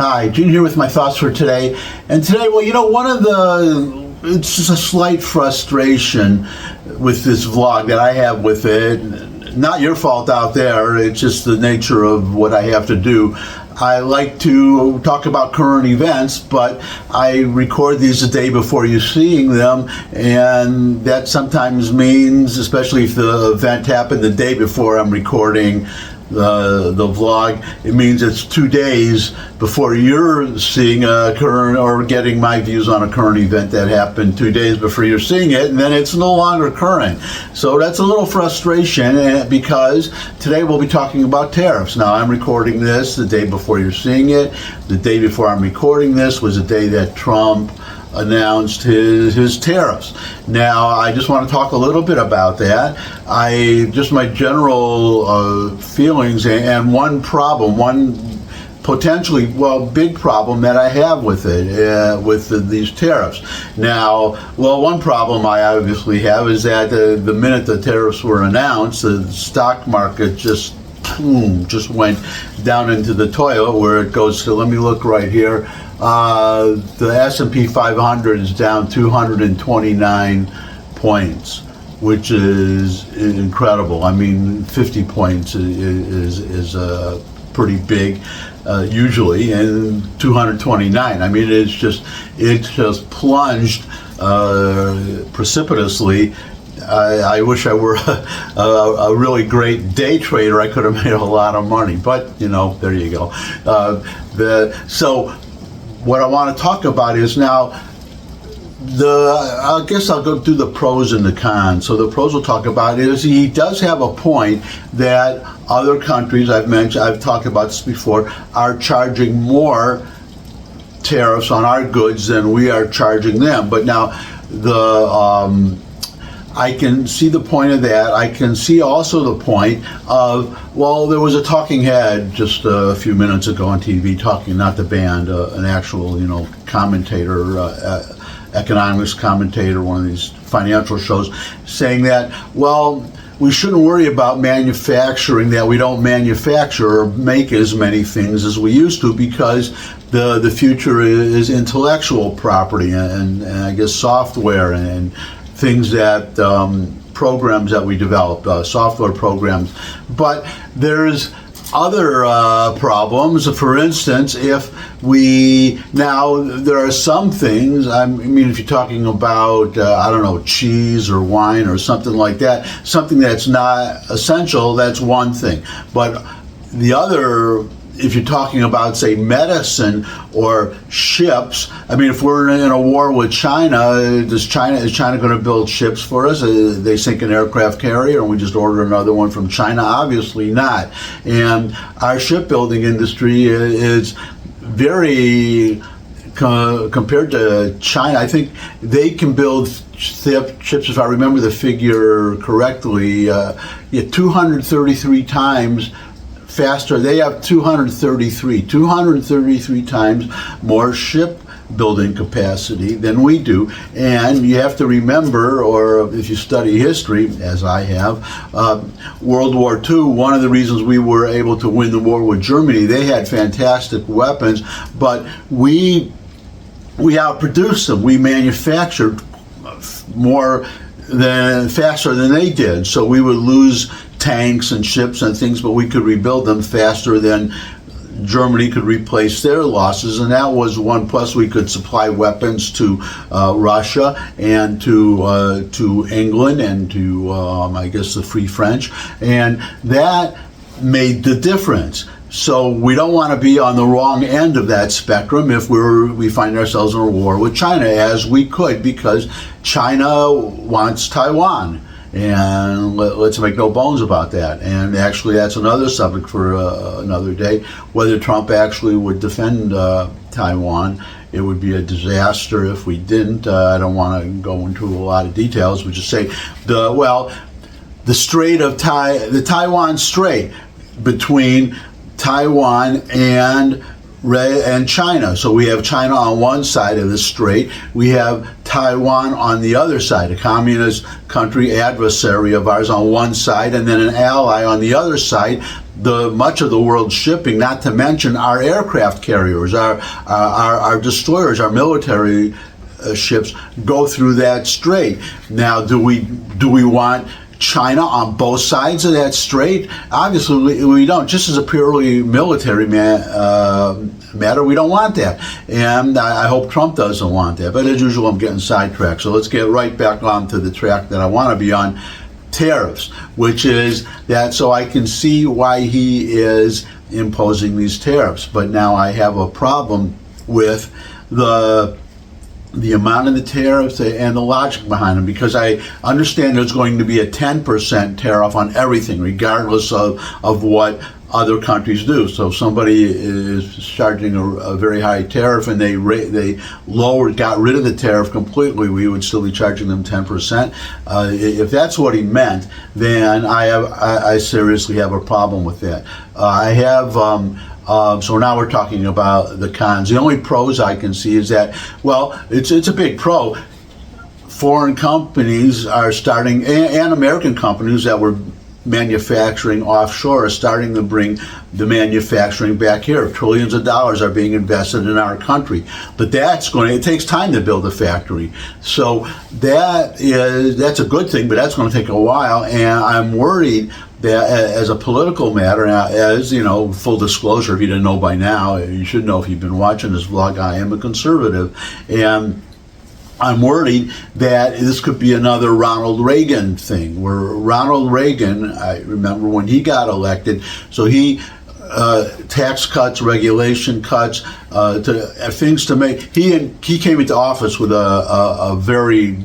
Hi, Gene here with my thoughts for today. And today, it's just a slight frustration with this vlog that I have with it. Not your fault out there, it's just the nature of what I have to do. I like to talk about current events, but I record these a day before you're seeing them, and that sometimes means, especially if the event happened the day before I'm recording the vlog, it means it's 2 days before you're seeing a current or getting my views on a current event that happened 2 days before you're seeing it, and then it's no longer current. So that's a little frustration because today we'll be talking about tariffs. Now, I'm recording this the day before you're seeing it. The day before I'm recording this was the day that Trump announced his tariffs. Now, I just want to talk a little bit about that. My general feelings and one potentially big problem that I have with it, these tariffs. Now, one problem I obviously have is that the minute the tariffs were announced, the stock market just went down into the toilet where it goes to, let me look right here, the S&P 500 is down 229 points, which is incredible. I mean, 50 points is pretty big usually, and 229. I mean, it just plunged precipitously. I wish I were a really great day trader. I could have made a lot of money, but there you go. So what I want to talk about is now I guess I'll go through the pros and the cons. So the pros we'll talk about is he does have a point that other countries, I've talked about this before, are charging more tariffs on our goods than we are charging them. But now I can see the point of that. I can see also the point of, there was a talking head just a few minutes ago on TV talking, not the band, an actual, commentator, economics commentator, one of these financial shows, saying that, we shouldn't worry about manufacturing, that we don't manufacture or make as many things as we used to, because the future is intellectual property and I guess software and things that programs that we develop, software programs. But there's other problems. For instance, there are some things, I mean, if you're talking about, cheese or wine or something like that, something that's not essential, that's one thing. But the other, if you're talking about, say, medicine or ships, I mean, if we're in a war with China, is China going to build ships for us? They sink an aircraft carrier and we just order another one from China? Obviously not. And our shipbuilding industry is very, compared to China, I think they can build ships, if I remember the figure correctly, 233 times faster. They have 233 times more shipbuilding capacity than we do. And you have to remember, or if you study history, as I have, World War II, one of the reasons we were able to win the war with Germany, they had fantastic weapons, but we outproduced them. We manufactured faster than they did. So we would lose tanks and ships and things, but we could rebuild them faster than Germany could replace their losses, and that was one. Plus, we could supply weapons to Russia and to England and to I guess the Free French, and that made the difference. So we don't want to be on the wrong end of that spectrum if we find ourselves in a war with China, as we could, because China wants Taiwan. And let's make no bones about that. And actually, that's another subject for another day, whether Trump actually would defend Taiwan. It would be a disaster if we didn't. I don't want to go into a lot of details, but just say the Taiwan Strait between Taiwan and China. So we have China on one side of the strait, we have Taiwan on the other side, a communist country adversary of ours on one side, and then an ally on the other side. the much of the world's shipping, not to mention our aircraft carriers, our destroyers, our military ships go through that strait. Now, do we want China on both sides of that strait? Obviously, we don't. Just as a purely military matter, we don't want that. And I hope Trump doesn't want that. But as usual, I'm getting sidetracked. So let's get right back onto the track that I want to be on, tariffs, which is that so I can see why he is imposing these tariffs. But now I have a problem with the amount of the tariffs and the logic behind them, because I understand there's going to be a 10% tariff on everything, regardless of what other countries do. So if somebody is charging a very high tariff and they got rid of the tariff completely, we would still be charging them 10%. If that's what he meant, then I seriously have a problem with that. So now we're talking about the cons. The only pros I can see is that, well, it's a big pro. Foreign companies are starting, and American companies that were manufacturing offshore are starting to bring the manufacturing back here. Trillions of dollars are being invested in our country. But it takes time to build a factory. So that's a good thing, but that's going to take a while, and I'm worried that as a political matter, as you know, full disclosure, if you didn't know by now, you should know if you've been watching this vlog, I am a conservative, and I'm worried that this could be another Ronald Reagan thing, where Ronald Reagan, I remember when he got elected, so he tax cuts, regulation cuts, things to make. He came into office with a very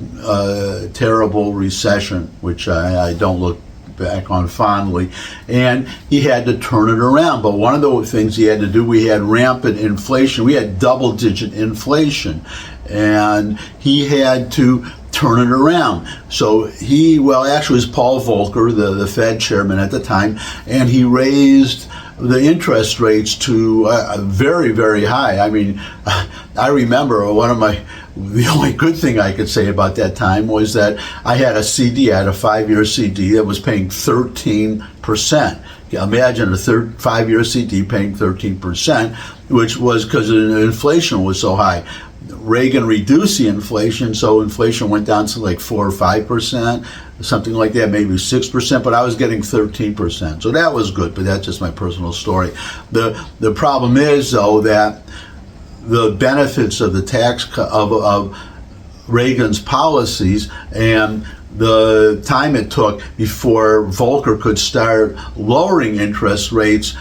terrible recession, which I don't look back on fondly, and he had to turn it around. But one of the things he had to do, we had rampant inflation. We had double-digit inflation, and he had to turn it around. So actually it was Paul Volcker, the Fed chairman at the time, and he raised the interest rates to very, very high. I mean, I remember the only good thing I could say about that time was that I had a 5-year CD that was paying 13%. Imagine a 5-year CD paying 13%, which was because inflation was so high. Reagan reduced the inflation, so inflation went down to like 4 or 5%, something like that, maybe 6%, but I was getting 13%. So that was good, but that's just my personal story. The problem is, though, that the benefits of the tax cut of Reagan's policies and the time it took before Volcker could start lowering interest rates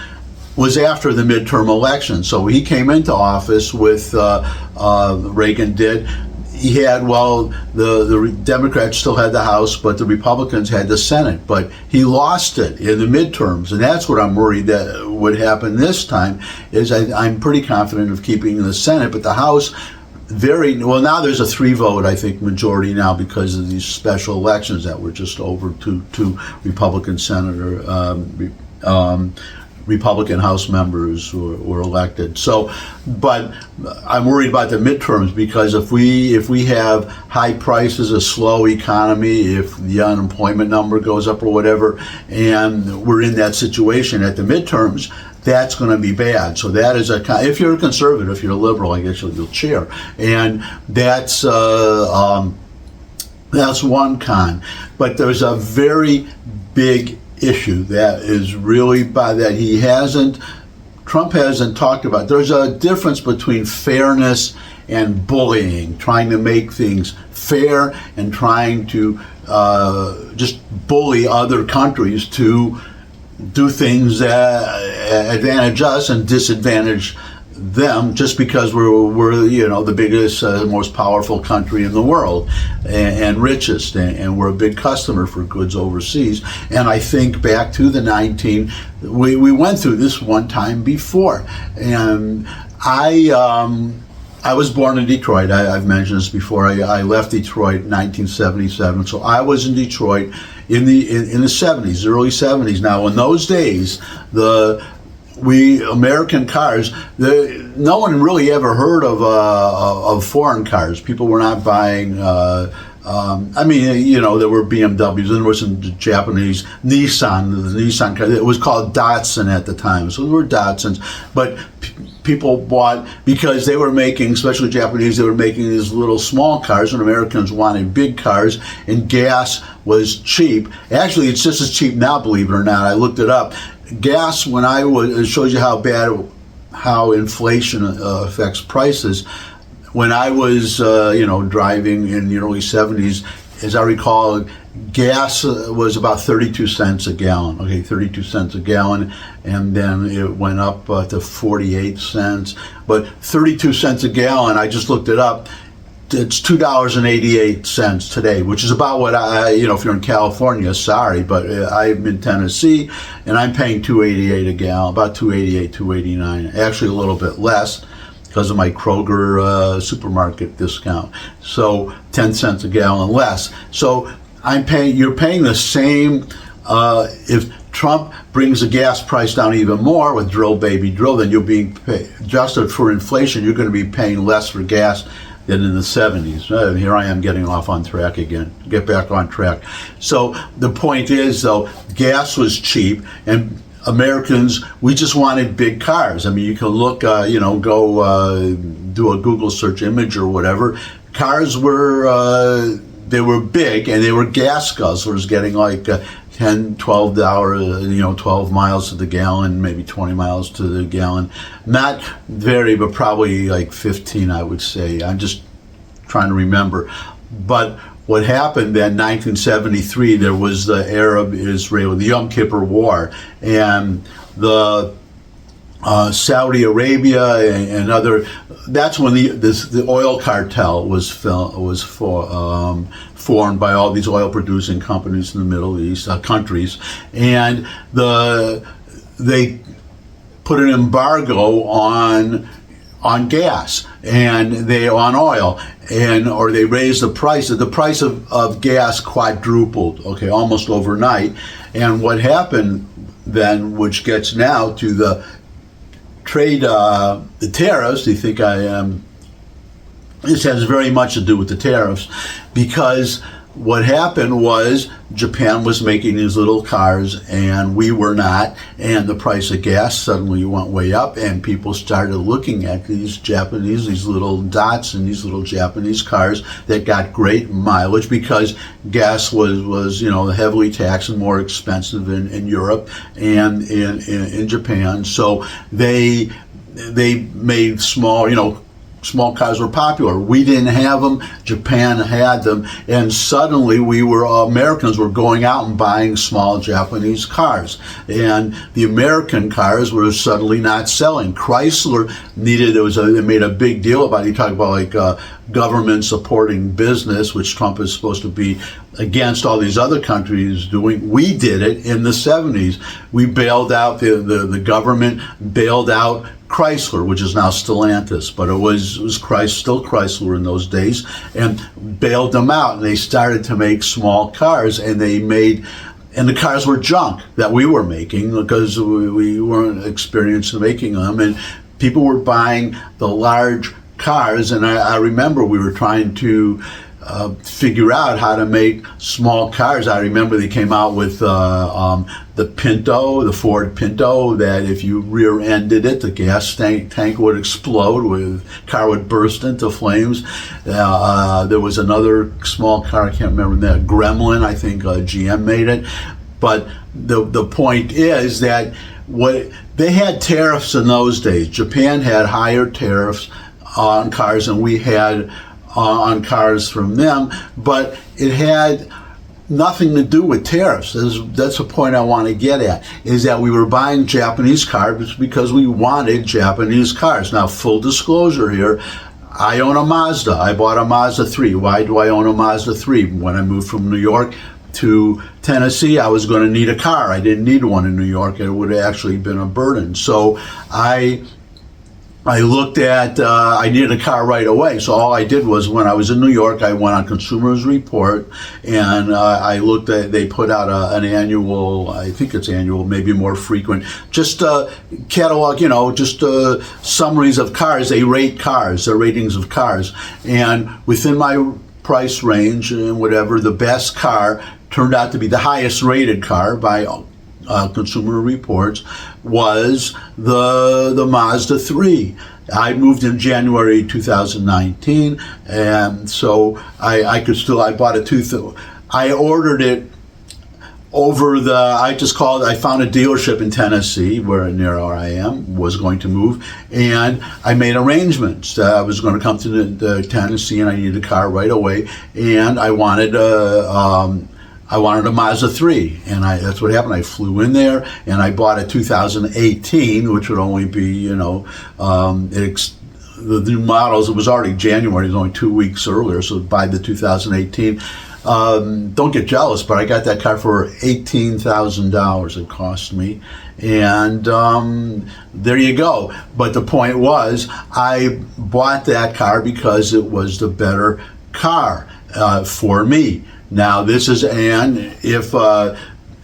was after the midterm election. So he came into office with Reagan did. He had, the Democrats still had the House, but the Republicans had the Senate. But he lost it in the midterms, and that's what I'm worried that would happen this time. Is I'm pretty confident of keeping the Senate, but the House, now there's a 3-vote, I think, majority now because of these special elections that were just over to Republican Republican House members were elected. So, but I'm worried about the midterms, because if we have high prices, a slow economy, if the unemployment number goes up or whatever, and we're in that situation at the midterms, that's going to be bad. So that is if you're a conservative, if you're a liberal, I guess you'll cheer, and that's one con. But there's a very big issue that is really that Trump hasn't talked about. There's a difference between fairness and bullying, trying to make things fair and trying to just bully other countries to do things that advantage us and disadvantage them, just because we're the biggest, most powerful country in the world and richest, and we're a big customer for goods overseas. And I think back to we went through this one time before, and I was born in Detroit. I've mentioned this before. I left Detroit in 1977, so I was in Detroit in the 70s, early 70s. Now, in those days, American cars, no one really ever heard of foreign cars. People were not buying I mean, you know, there were BMWs, and there was some Japanese Nissan, the Nissan car. It was called Datsun at the time, so there were Datsuns. But people bought, because they were making, especially Japanese, they were making these little small cars, and Americans wanted big cars, and gas was cheap. Actually, it's just as cheap now, believe it or not. I looked it up. Gas, it shows you how inflation affects prices. When I was, driving in the early 70s, as I recall, gas was about 32 cents a gallon. Okay, 32 cents a gallon, and then it went up to 48 cents. But 32 cents a gallon, I just looked it up. It's $2.88 today, which is about what if you're in California, sorry, but I'm in Tennessee, and I'm paying $2.88 a gallon, about $2.88, $2.89, actually a little bit less, because of my Kroger supermarket discount. So 10 cents a gallon less. So you're paying the same. If Trump brings the gas price down even more with drill baby drill, then you're being adjusted for inflation. You're going to be paying less for gas than in the 70s. Here I am getting off on track again. Get back on track. So the point is, though, gas was cheap, and Americans, we just wanted big cars. I mean, you can look, go do a Google search image or whatever. Cars were, they were big, and they were gas guzzlers, getting like $10, $12, 12 miles to the gallon, maybe 20 miles to the gallon. Not very, but probably like 15, I would say. I'm just trying to remember. But what happened then, 1973, there was the Arab-Israel, the Yom Kippur War, and the Saudi Arabia and other. That's when the oil cartel was formed by all these oil-producing companies in the Middle East countries, and they put an embargo on gas and on oil, or they raised the price. The price of gas quadrupled, okay, almost overnight. And what happened then, which gets now to the trade, the tariffs. You think I am? This has very much to do with the tariffs, because what happened was Japan was making these little cars and we were not, and the price of gas suddenly went way up, and people started looking at these little dots and these little Japanese cars that got great mileage, because gas was heavily taxed and more expensive in Europe and in Japan. So they made small cars were popular. We didn't have them. Japan had them, and suddenly Americans were going out and buying small Japanese cars, and the American cars were suddenly not selling. Chrysler they made a big deal about it. You talk about like government supporting business, which Trump is supposed to be against all these other countries doing. We did it in the 70s. We bailed out the government bailed out Chrysler, which is now Stellantis, but it was still Chrysler in those days, and bailed them out, and they started to make small cars, and the cars were junk that we were making, because we weren't experienced in making them, and people were buying the large cars. And I remember we were trying to figure out how to make small cars. I remember they came out with the Pinto, the Ford Pinto, that if you rear-ended it, the gas tank would explode, car would burst into flames. There was another small car, I can't remember that, Gremlin, I think GM made it. But the point is that they had tariffs in those days. Japan had higher tariffs on cars than we had on cars from them, but it had nothing to do with tariffs. That's the point I want to get at, is that we were buying Japanese cars because we wanted Japanese cars. Now, full disclosure here, I own a Mazda. I bought a Mazda 3. Why do I own a Mazda 3? When I moved from New York to Tennessee, I was going to need a car. I didn't need one in New York. It would have actually been a burden. So I looked at, I needed a car right away. So all I did was, when I was in New York, I went on Consumers Report, and I looked at, they put out an annual, I think it's annual, maybe more frequent, just a catalog, just summaries of cars. They rate cars, the ratings of cars. And within my price range and whatever, the best car turned out to be the highest rated car by Consumer Reports was the Mazda 3. I moved in January 2019, and so I bought I ordered it over I found a dealership in Tennessee near where I am, was going to move, and I made arrangements. I was going to come to the Tennessee, and I needed a car right away, and I wanted a Mazda 3, and that's what happened. I flew in there, and I bought a 2018, which would only be, the new models. It was already January, it was only 2 weeks earlier, so buy the 2018. Don't get jealous, but I got that car for $18,000 it cost me, and there you go. But the point was, I bought that car because it was the better car for me. Now this is, and if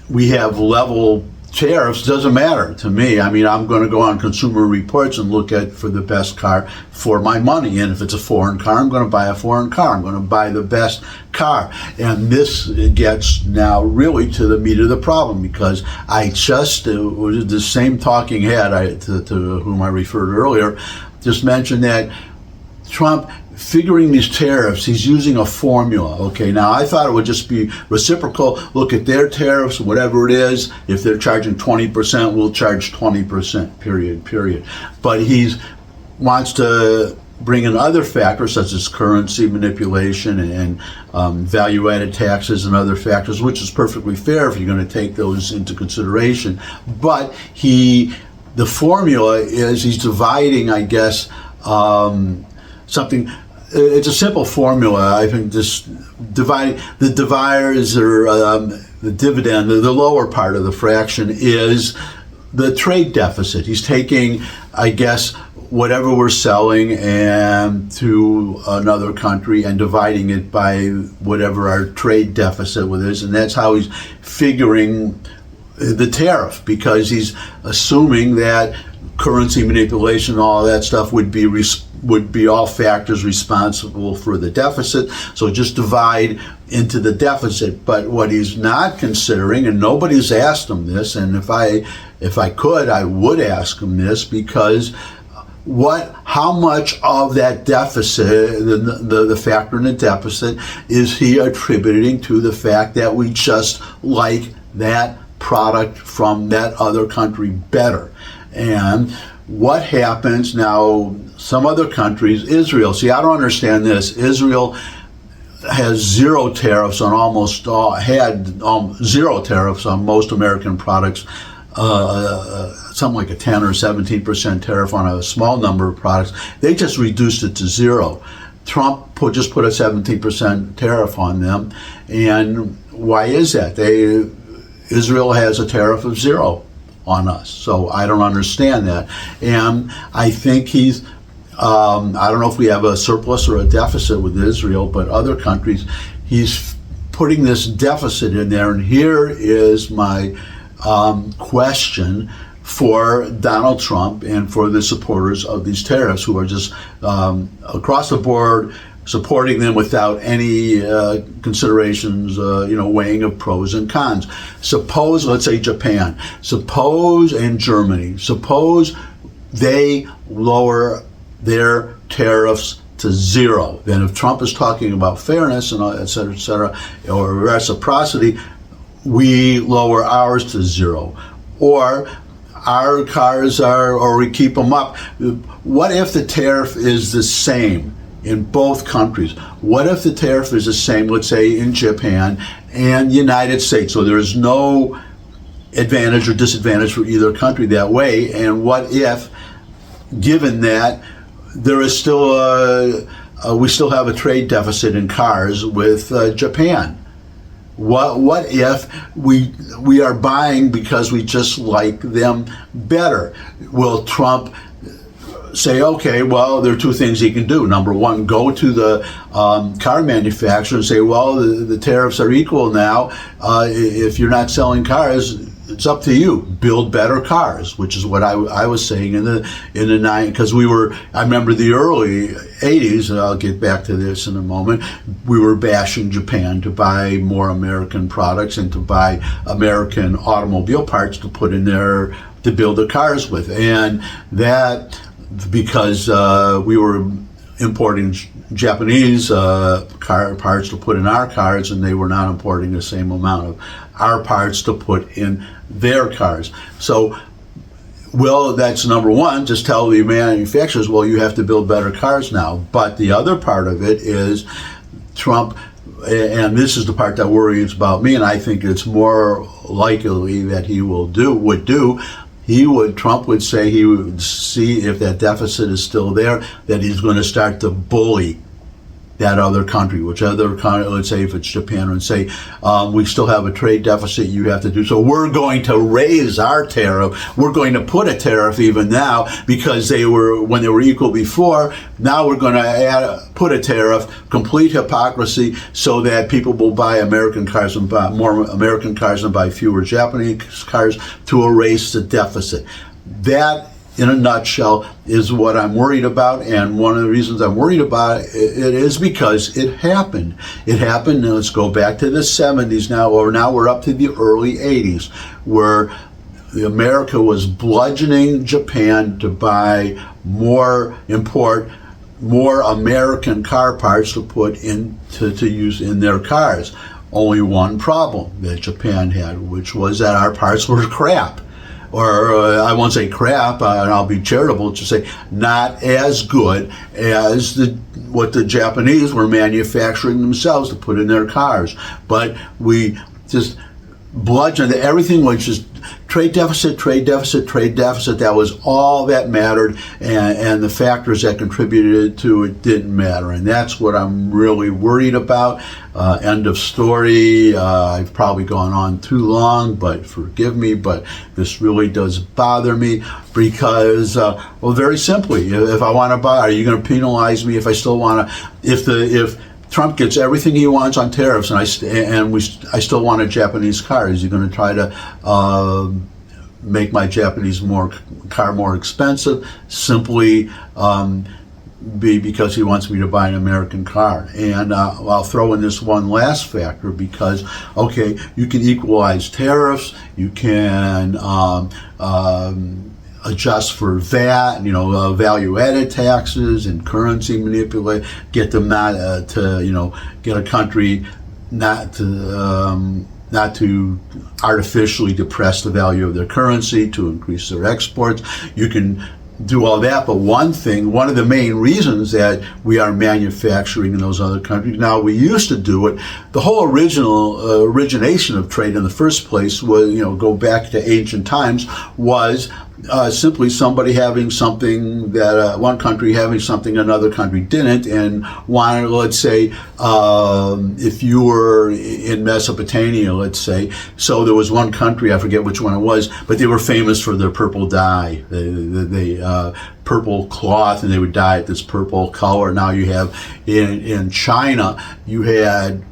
we have level tariffs, doesn't matter to me. I mean, I'm going to go on Consumer Reports and look for the best car for my money. And if it's a foreign car, I'm going to buy a foreign car. I'm going to buy the best car. And this gets now really to the meat of the problem, because the same talking head to whom I referred earlier just mentioned that Trump, figuring these tariffs, he's using a formula. Okay, now I thought it would just be reciprocal. Look at their tariffs, whatever it is. If they're charging 20%, we'll charge 20%, period. But he wants to bring in other factors such as currency manipulation and value-added taxes and other factors, which is perfectly fair if you're going to take those into consideration. But the formula is he's dividing, I guess, something. It's a simple formula. I think just dividing the dividers, or the dividend, the lower part of the fraction is the trade deficit. He's taking, I guess, whatever we're selling and to another country and dividing it by whatever our trade deficit is, and that's how he's figuring the tariff, because he's assuming that currency manipulation, all that stuff would be all factors responsible for the deficit. So just divide into the deficit. But what he's not considering, and nobody's asked him this, and if I could, I would ask him this, because how much of that deficit, the factor in the deficit, is he attributing to the fact that we just like that product from that other country better? And what happens now, some other countries, Israel, see, I don't understand this. Israel has zero tariffs on zero tariffs on most American products, something like a 10 or 17% tariff on a small number of products. They just reduced it to zero. Trump just put a 17% tariff on them. And why is that? Israel has a tariff of zero on us. So I don't understand that. And I think I don't know if we have a surplus or a deficit with Israel, but other countries, he's putting this deficit in there. And here is my question for Donald Trump and for the supporters of these tariffs, who are just across the board supporting them without any considerations, weighing of pros and cons. Suppose, let's say Japan, and Germany, suppose they lower their tariffs to zero. Then if Trump is talking about fairness and et cetera, or reciprocity, we lower ours to zero. Or our cars or we keep them up. What if the tariff is the same in both countries? What if the tariff is the same, let's say, in Japan and United States? So there's no advantage or disadvantage for either country that way. And what if, given that, there is still we still have a trade deficit in cars with Japan? What if we are buying because we just like them better? Will Trump say, okay, well, there are two things he can do. Number one, go to the car manufacturer and say, well, the tariffs are equal now. If you're not selling cars, it's up to you. Build better cars, which is what I was saying in the 90s, because I remember the early 80s, and I'll get back to this in a moment. We were bashing Japan to buy more American products and to buy American automobile parts to put in there to build the cars with, and that because we were importing Japanese car parts to put in our cars, and they were not importing the same amount of our parts to put in their cars. So, well, that's number one. Just tell the manufacturers, well, you have to build better cars now. But the other part of it is Trump, and this is the part that worries about me, and I think it's more likely that he Trump would say he would see if that deficit is still there, that he's going to start to bully that other country, which other country, let's say if it's Japan, and say, we still have a trade deficit, you have to do, so we're going to raise our tariff, we're going to put a tariff even now, because when they were equal before, now we're going to put a tariff, complete hypocrisy, so that people will buy American cars and buy more American cars and buy fewer Japanese cars to erase the deficit. That, in a nutshell, is what I'm worried about, and one of the reasons I'm worried about it is because it happened. It happened, and let's go back to the 70s now, or now we're up to the early 80s, where America was bludgeoning Japan to import more American car parts to put in to use in their cars. Only one problem that Japan had, which was that our parts were crap. Or I won't say crap, and I'll be charitable to say not as good as what the Japanese were manufacturing themselves to put in their cars. But we just bludgeoned everything, was just trade deficit, trade deficit, trade deficit. That was all that mattered, and the factors that contributed to it didn't matter, and that's what I'm really worried about. End of story. I've probably gone on too long, but forgive me, but this really does bother me because, well, very simply, if I want to buy, are you going to penalize me if I still want to, if Trump gets everything he wants on tariffs, and I still want a Japanese car, is he going to try to make my Japanese car more expensive, simply because he wants me to buy an American car? And I'll throw in this one last factor, because, okay, you can equalize tariffs, you can adjust for VAT, value-added taxes and currency manipulate, get them not to, get a country not to artificially depress the value of their currency to increase their exports. You can do all that, but one of the main reasons that we are manufacturing in those other countries, now we used to do it, the whole origination of trade in the first place was, go back to ancient times, was simply somebody having something that one country having something another country didn't, and wanted, let's say, if you were in Mesopotamia, let's say, so there was one country, I forget which one it was, but they were famous for their purple dye, they purple cloth, and they would dye it this purple color. Now you have in China, you had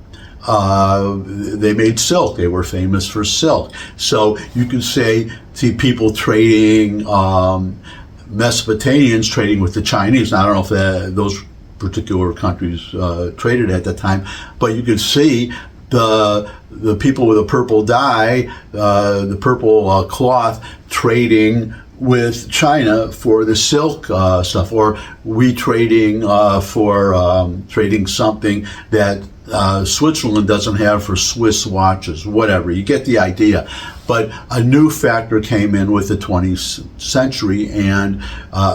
they made silk. They were famous for silk. So you could see people trading, Mesopotamians trading with the Chinese. Now, I don't know if those particular countries traded at that time, but you could see the people with the purple dye, the purple cloth, trading with China for the silk stuff, or we trading for trading something that Switzerland doesn't have for Swiss watches, whatever. You get the idea. But a new factor came in with the 20th century and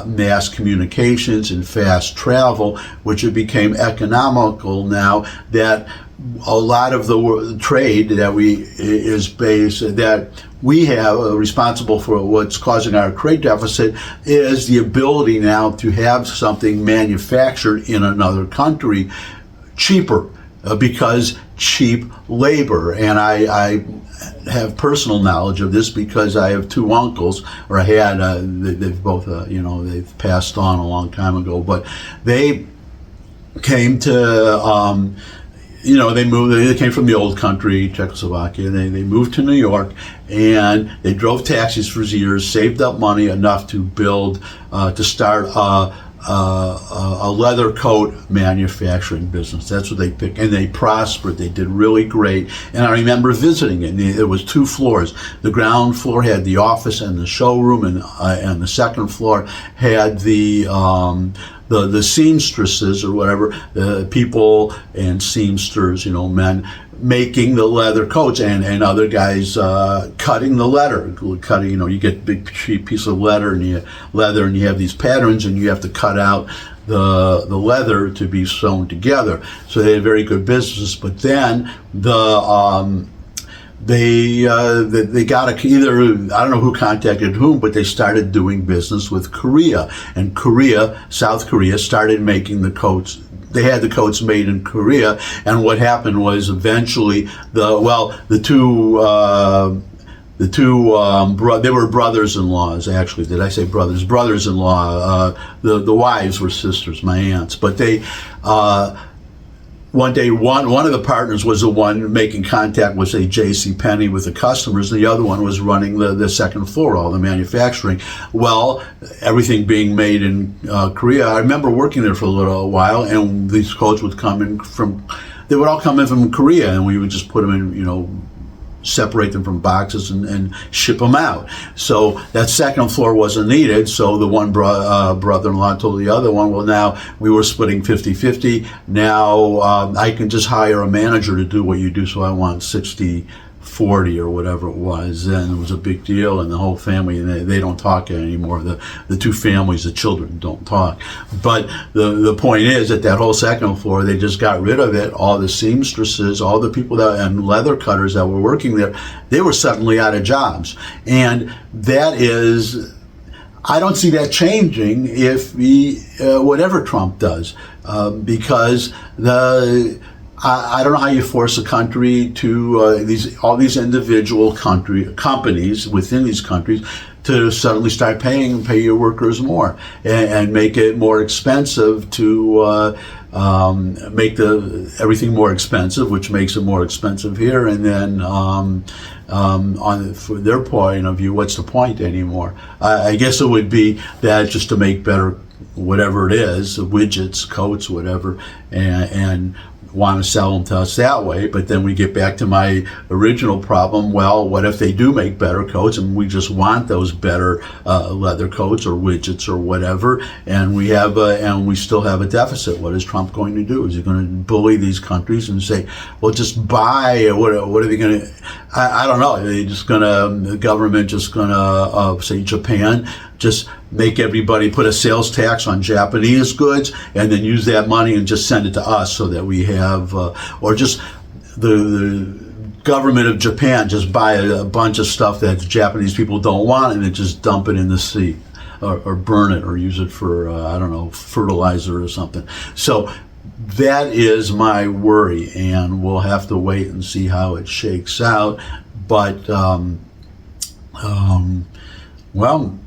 mass communications and fast travel, which it became economical now that a lot of the trade that we have responsible for what's causing our trade deficit is the ability now to have something manufactured in another country cheaper, because cheap labor. And I have personal knowledge of this because I have two uncles, or I had, they've both, they've passed on a long time ago, but they came to they moved. They came from the old country, Czechoslovakia. They moved to New York, and they drove taxis for years, saved up money enough to start a leather coat manufacturing business. That's what they picked, and they prospered. They did really great. And I remember visiting it. It was 2 floors. The ground floor had the office and the showroom, and the second floor had the seamstresses or whatever, people and seamsters, men making the leather coats, and other guys cutting the leather. You get a big piece of leather, and you have these patterns, and you have to cut out the leather to be sewn together. So they had very good business. But then they got either, I don't know who contacted whom, but they started doing business with Korea, and South Korea started making the coats. They had the coats made in Korea, and what happened was eventually they were brothers-in-laws, actually. Did I say brothers? Brothers-in-law. The wives were sisters, my aunts. But they, one day, one of the partners was the one making contact with, say, J.C. Penney with the customers. The other one was running the second floor, all the manufacturing. Well, everything being made in Korea. I remember working there for a little while, and these coats would come in they would all come in from Korea, and we would just put them in, separate them from boxes and ship them out. So that second floor wasn't needed. So the one brother-in-law told the other one, well, now we were splitting 50-50. Now I can just hire a manager to do what you do. So I want 60-40 or whatever it was. And it was a big deal, and the whole family, and they don't talk anymore. The 2 families, the children don't talk. But the point is that whole second floor, they just got rid of it. All the seamstresses, all the people and leather cutters that were working there, they were suddenly out of jobs. And that is, I don't see that changing if whatever Trump does, because I don't know how you force a country to all these individual companies within these countries to suddenly start pay your workers more and make it more expensive to make everything more expensive, which makes it more expensive here. And then for their point of view, what's the point anymore? I guess it would be that just to make better whatever it is, widgets, coats, whatever, and want to sell them to us that way. But then we get back to my original problem. Well, what if they do make better coats, and we just want those better leather coats or widgets or whatever, and we still have a deficit? What is Trump going to do? Is he going to bully these countries and say, well, just buy? What are they going to? I don't know. Are they just going to, the government just going to, say Japan, just make everybody put a sales tax on Japanese goods and then use that money and just send it to us so that we have, or just the government of Japan just buy a bunch of stuff that the Japanese people don't want and then just dump it in the sea or burn it or use it for, I don't know, fertilizer or something. So that is my worry, and we'll have to wait and see how it shakes out. But, well,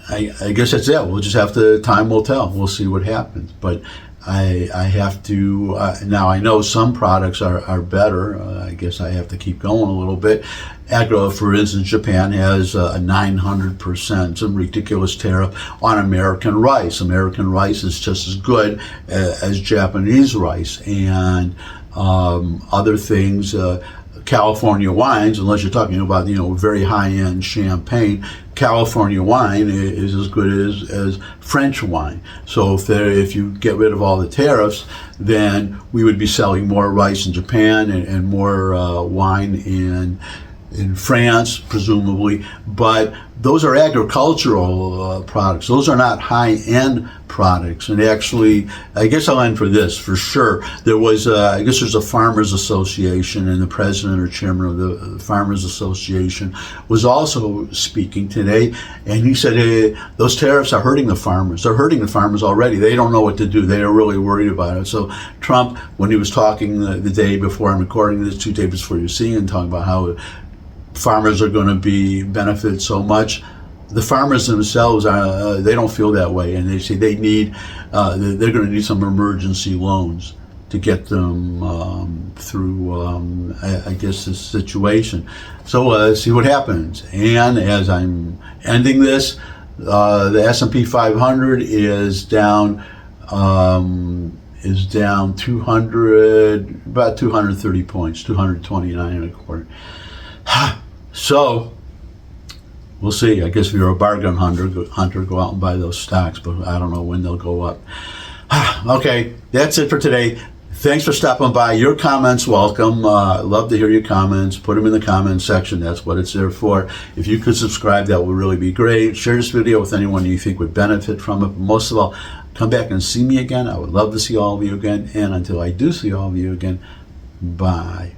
I guess that's it. We'll just have to, time will tell. We'll see what happens. But I have to, now I know some products are better. I guess I have to keep going a little bit. For instance, Japan has a 900%, some ridiculous tariff on American rice. American rice is just as good as Japanese rice. And other things, California wines, unless you're talking about, very high-end champagne, California wine is as good as French wine. So if you get rid of all the tariffs, then we would be selling more rice in Japan and more wine in France, presumably. But those are agricultural products. Those are not high-end products. And actually, I guess I'll end for this, for sure. There was, I guess there's a Farmers Association, and the president or chairman of the Farmers Association was also speaking today, and he said, hey, those tariffs are hurting the farmers. They're hurting the farmers already. They don't know what to do. They are really worried about it. So Trump, when he was talking the day before I'm recording this, 2 days before you're seeing it, talking about how farmers are going to be benefited so much. The farmers themselves, they don't feel that way, and they say they're going to need some emergency loans to get them through, I guess, this situation. So let's see what happens. And as I'm ending this, the S&P 500 is down 200, about 230 points, 229 and a quarter. So we'll see. I guess if you're a bargain hunter, go out and buy those stocks, but I don't know when they'll go up. Okay, that's it for today. Thanks for stopping by. Your comments welcome. Love to hear your comments. Put them in the comments section. That's what it's there for. If you could subscribe, that would really be great. Share this video with anyone you think would benefit from it. But most of all, come back and see me again. I would love to see all of you again. And until I do see all of you again, bye.